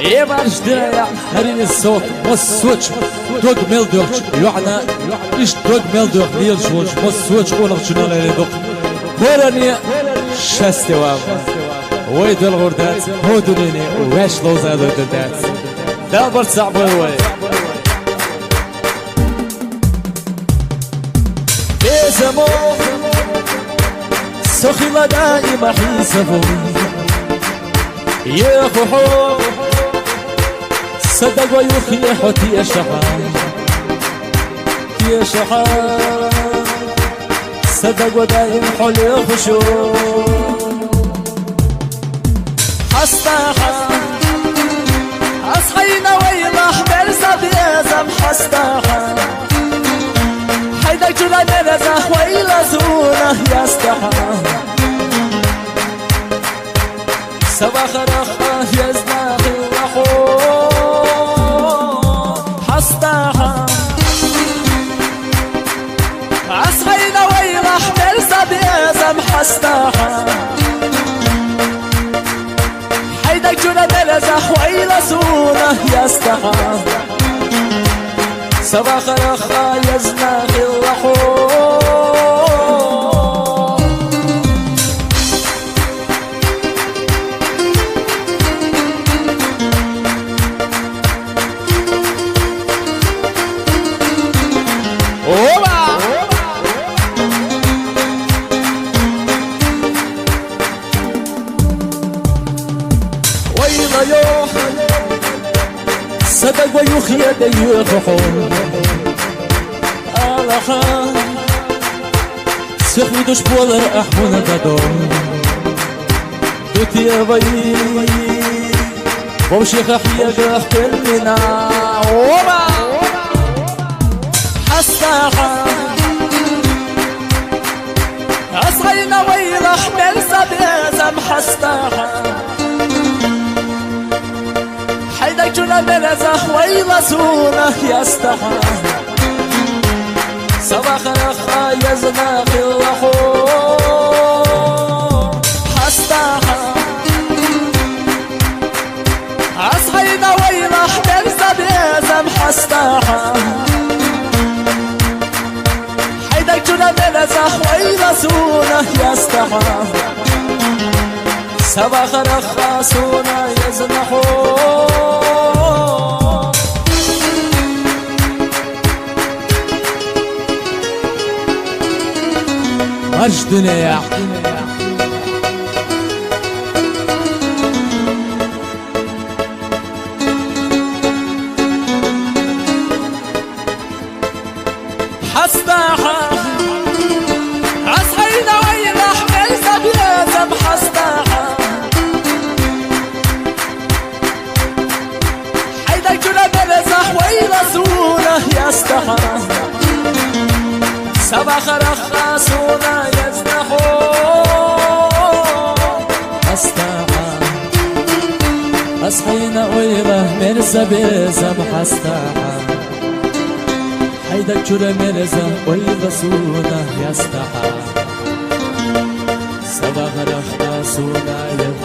ايه مارش درايا هرين الصوت مصوتش دوغ ميلدوغ يوحنا ايش دوغ ميلدوغ ليل جوج مصوتش قولغ شنو لا يدوغ هوراني شاستي وابا ويد الغردات هودونيني واش لوزا الغردات دابر صعب وي بيزمو سخيلة دائما حيسبو يا خوحو صدق ويخلي حوتي يا شحان يا شحان صدق ودايم حولي خشوع حستاحا أصحينا ويلا حمل صبيزم حستاحا حيدك جلال نزح ويلا زونه يستحا سوا خرخه يزناخي وحو حستاحا أصحينا ويلا حمل صبيزم حستاحا حيدك جنة نزح وإلى سونه يستحى سوا خرخا يزناخ الرحو صدق ويخي يدي يخحون آلخان سخوي دوش بولر أحبون دادون دوتي يا بي ومشي خحي أجرح كلنا وما حستاحا أصغينا ويرح من سبيزم حستاحا حيدك جنا بلزح ويلا سونه يستحى سوا خرخا يزناخ الرحو حستاحا أصحينا ويلا حمل سبيزم حستاحا حيدك جنا بلزح ويلا سونه يستحى سوا خرخا سونه يزنحو أجدنا يا حستاحا أصحينا ويلا حمل سبيزم حستاحا حيدك جنا بلزح ويلا سونه يستحى سوا خرخا سونا يزنحو حستاحا أصحينا ويلا من سبيزم حستاحا حيدك جرى مرزا ويلا سونا يستحى سوا خرخا سونا يزنحو